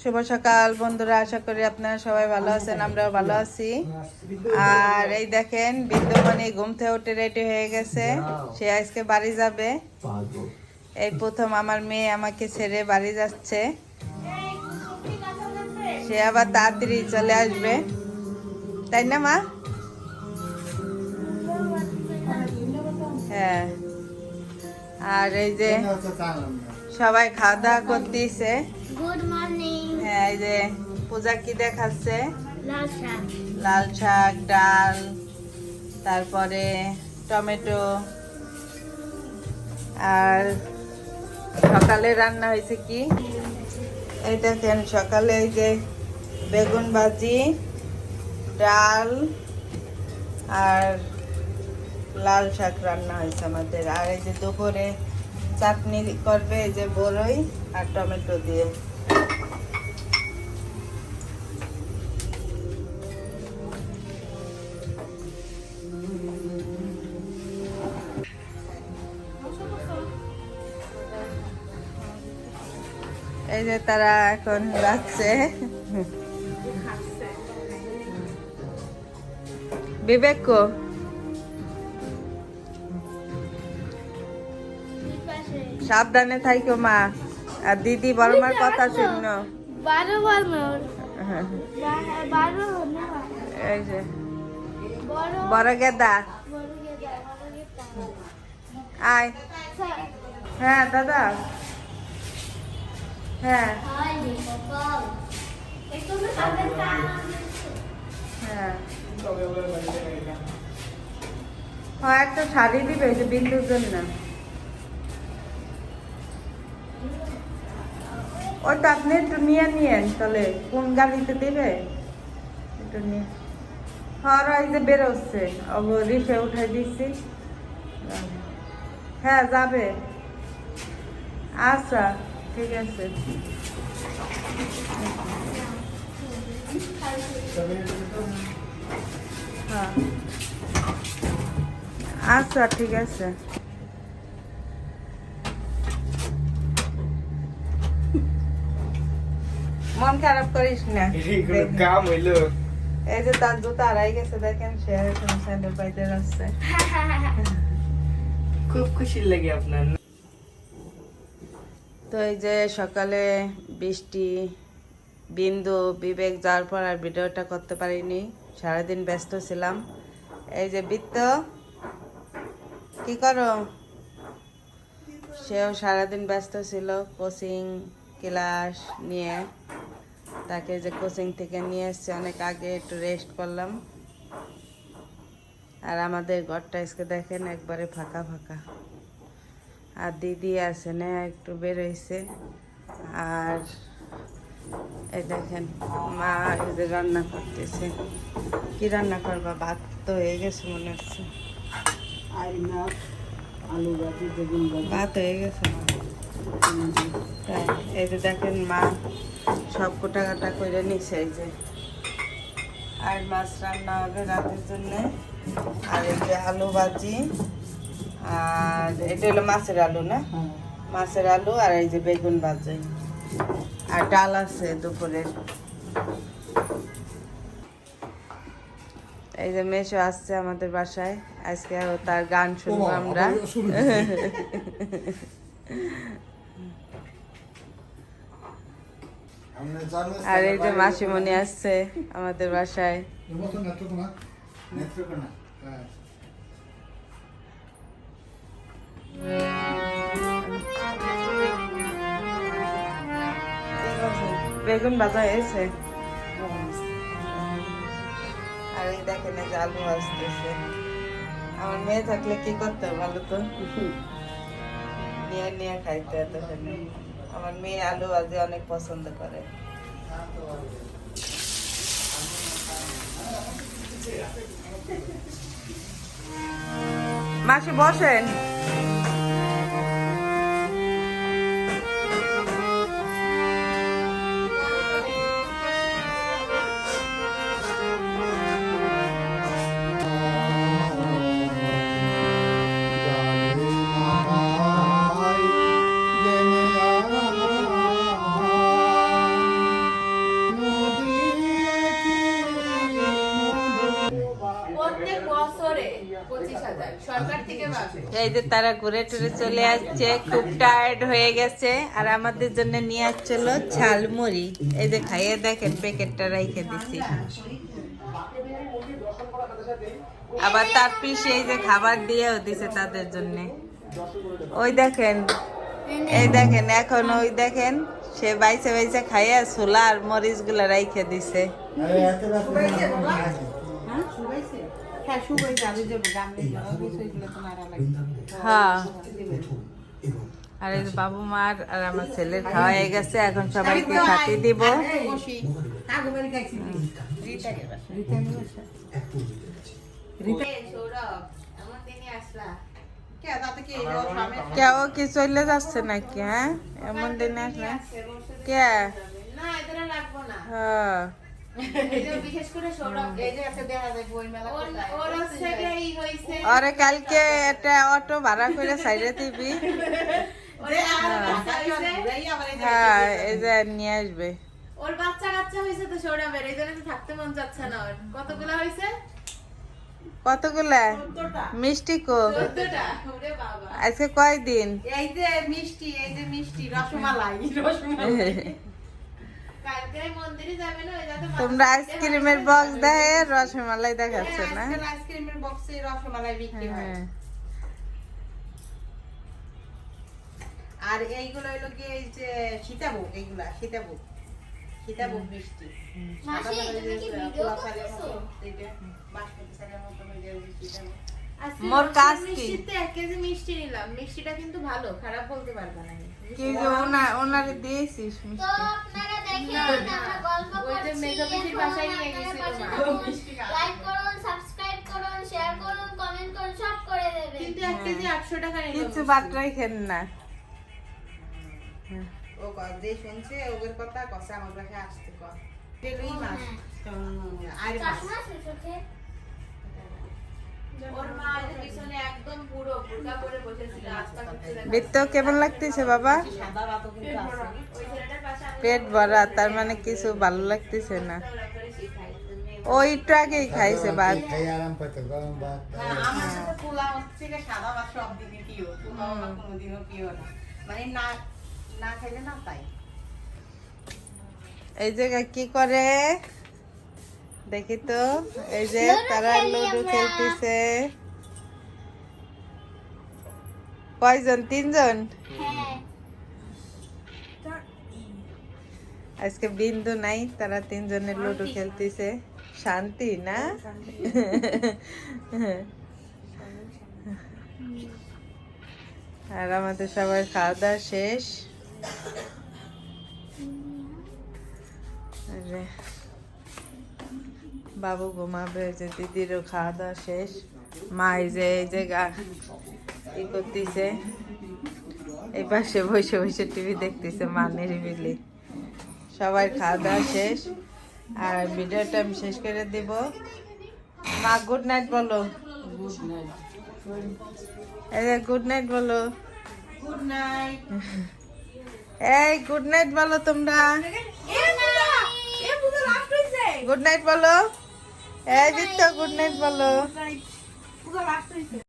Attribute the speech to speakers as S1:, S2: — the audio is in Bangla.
S1: শুভ সকাল বন্ধুরা, আশা করি আপনারা সবাই ভালো আছেন, আমরাও ভালো আছি। আর এই দেখেন বিদ্যুমণি ঘুম থেকে উঠে রেডি হয়ে গেছে, সে আজকে বাড়ি যাবে। এই প্রথম আমার মেয়ে আমাকে ছেড়ে বাড়ি যাচ্ছে, সে আবার তাড়াতাড়ি চলে আসবে, তাই না মা? হ্যাঁ। আর এই যে সবাই খাওয়া দাওয়া করতেছে।
S2: Good morning.
S1: হ্যাঁ, এই যে পূজা কি দেখাচ্ছে,
S2: লাল শাক,
S1: লাল শাক, ডাল, তারপরে টমেটো। আর সকালে রান্না হয়েছে কি, এই দেখেন সকালে এই যে বেগুন ভাজি, ডাল আর লাল শাক রান্না হয়েছে আমাদের। আর এই যে দুপুরে চাটনি করবে, এই যে বড়ই আর টমেটো দিয়ে। এই যে তারা এখন যাচ্ছে। বিবেক কো? সাবধানে থাইকো মা, আর দিদি বড় মার কথা শুনো। এই যে বড় গেদা, আয়। হ্যাঁ দাদা, হ্যাঁ হ্যাঁ। হ্যাঁ, একটা শাড়ি দিবে এই যে বিন্দুর জন্য। ওটা আপনি একটু নিয়ে নিয়েন, তাহলে কোন গাড়িতে দিবে একটু নিয়ে। হ্যাঁ, এই যে বেরোচ্ছে, রিক্সা উঠাই দিচ্ছি। হ্যাঁ যাবে, আচ্ছা ঠিক আছে। হ্যাঁ আচ্ছা ঠিক আছে। মন খারাপ করিস না,
S3: কাম হইলো।
S1: এই যে তার জুতা হারাই গেছে, দেখেন সে এখন স্যান্ডেল পাইতে যাচ্ছে।
S3: খুব খুশি লাগে আপনার।
S1: তো এই যে সকালে বৃষ্টি, বিন্দু, বিবেক যাওয়ার পর আর ভিডিওটা করতে পারিনি, সারাদিন ব্যস্ত ছিলাম। এই যে বৃত্ত কি করো, সেও সারাদিন ব্যস্ত ছিল কোচিং ক্লাস নিয়ে। তাকে যে কোচিং থেকে নিয়ে এসছে অনেক আগে, একটু রেস্ট করলাম। আর আমাদের ঘরটা আজকে দেখেন একবারে ফাঁকা ফাঁকা। আর দিদি আছে না, একটু বেরোইছে। আর এই দেখেন মা এই যে রান্না করতেছে। কি রান্না করবা? ভাত তো হয়ে গেছে মনে হচ্ছে, ভাত হয়ে গেছে। তাই এই যে দেখেন মা সব কোটা কাটা করে নিচ্ছে এই যে। আর মাছ রান্না হবে রাতের জন্য। আর এই যে আলু ভাজি, আর এটা হলো মাছের আলু না, মাছের আলু। আর এই যে বেগুন ভাজি, আর ডাল আছে দুপুরের। এই যে মেশো আসছে আমাদের বাসায় আজকে, তার গান শুনবো আমরা। আর এই যে মাসিমণি আসছে আমাদের বাসায়। বেগুন ভাজা হয়েছে। আর এই দেখেন এই যে আলু ভাজতেছে। আমার মেয়ে থাকলে কি করতে ভালো তো, নিয়ে নিয়ে খাইতে। এতখানি আমার মেয়ে আলু ভাজি অনেক পছন্দ করে। মাসি বসেন। এই যে তারা ঘুরে টুরে চলে আসছে, খুব টায়ার্ড হয়ে গেছে। আর আমাদের জন্য নিয়ে আসছিল ঝালমুড়ি। এই যে খাইয়ে দেখেন, প্যাকেটটা রেখে দিছি। আবার তার পিছে এই যে খাবার দিয়েও দিছে তাদের জন্য। ওই দেখেন, এই দেখেন, এখন ওই দেখেন সে বাইসে বাইসে খাইয়া ছোলা আর মরিচ গুলা রাইখে দিছে। হ্যাঁ, আর এই যে বাবু মার আর আমার ছেলের খাওয়া হয়ে গেছে, এখন সবাইকে খাতে দিব। কেউ কি চলে যাচ্ছে নাকি? হ্যাঁ, এমন দিনে আসলে কে? হ্যাঁ, আরে কালকে একটা অটো ভাড়া করে সাইডে দিবি। হ্যাঁ, এই যে নিয়ে আসবে।
S4: ওর বাচ্চা কাচ্চা হয়েছে তো সৌরভের, এই জন্য তো থাকতে মন যাচ্ছে না ওর। কতগুলা হয়েছে?
S1: কতগুলা মিষ্টি কো?
S4: 14টা। ওরে বাবা,
S1: আজকে কয়দিন?
S5: এই যে মিষ্টি রসমালাই
S4: কালকে মন্দিরে যাবে না, ওই যাতে
S1: তোমরা আইসক্রিমের বক্স দেখে রসমালাই দেখাচ্ছ না?
S5: আইসক্রিমের বক্সে রসমালাই বিক্রি হয়।
S1: হ্যাঁ।
S5: আর এইগুলো হলো কি এই যে সীতাভোগ, এইগুলা সীতাভোগ মিষ্টি।
S2: মাসি, তুমি কি ভিডিও
S5: পোলা চালের
S2: করতেছো?
S5: মতো, এইটা বাসমতি চালের মতো হয়ে যায় ওই সীতাভোগ।
S4: আজকে
S1: মোর
S4: রসুন
S1: কাজ কি?
S4: মিষ্টিতে 1 কেজি মিষ্টি নিলাম। মিষ্টিটা কিন্তু ভালো, খারাপ বলতে পারবে না।
S1: কি যে ওনারে দিয়েছিস
S2: তো
S1: মিষ্টি?
S2: আপনারা দেখেন আমরা গল্প
S4: ওই যে
S2: করছি।
S4: মেকআপের বাসায় নিয়ে গেছিল মা।
S2: লাইক করুন, সাবস্ক্রাইব করুন, শেয়ার করুন, কমেন্ট করুন, সব করে দেবেন।
S4: কিন্তু 1 কেজি 800 টাকা নিল।
S1: কিছু বাটরাই খেন না।
S5: ও যে শুনছে ওদের কথা কষা আমার কাছে আসতে কর। এগুলোই মাছ। আর মাছ।
S2: চশমা আছে চোখে?
S4: ওর মা ওই যে পিছনে একদম পুরো বোরকা পরে বসেছিল, আস্তা কিছু দেখা
S1: বৃত্ত কেমন লাগতেছে বাবা?
S5: সাদা ভাতও কিন্তু আছে।
S4: ওই ছেলেটার পাশে আমি
S1: পেট ভরা, তার মানে কিছু ভালো লাগতেছে না।
S4: ওরা করে শিখাই।
S1: ও একটু আগেই খাইছে ভাত।
S5: হ্যাঁ, আমার সাথে পোলাও থেকে সাদা ভাত সব দিকে প্রিয়। পোলাও আমার কোনোদিনও প্রিয় না। মানে না খাইলে না তাই।
S1: এই জায়গায় কি করে দেখি তো। এই যে
S2: লুডো
S1: তারা
S2: খেলি
S1: লুডো
S2: আমরা।
S1: খেলতেছে। কয়জন? 3 জন।
S2: হ্যাঁ।
S1: আজকে বিন্দু নাই, তারা 3 জনের লুডো খেলতেছে। শান্তি না? আর আমাদের সবার খাওয়া দাওয়া শেষ। আরে, বাবু ঘুমাবে, যে দিদিরও খাওয়া দাওয়া শেষ। মা এই যে ই করতেছে, এই পাশে বসে বসে টিভি দেখতেছে মা নিরিবিলি। সবাই খাওয়া দাওয়া শেষ, আর ভিডিওটা আমি শেষ করে দিব। মা গুড নাইট বলো। এই যে গুড নাইট বলো।
S5: Good night.
S1: এই গুড নাইট বলো তোমরা। গুড নাইট বলো। এই বিত্ত গুড নাইট বলো।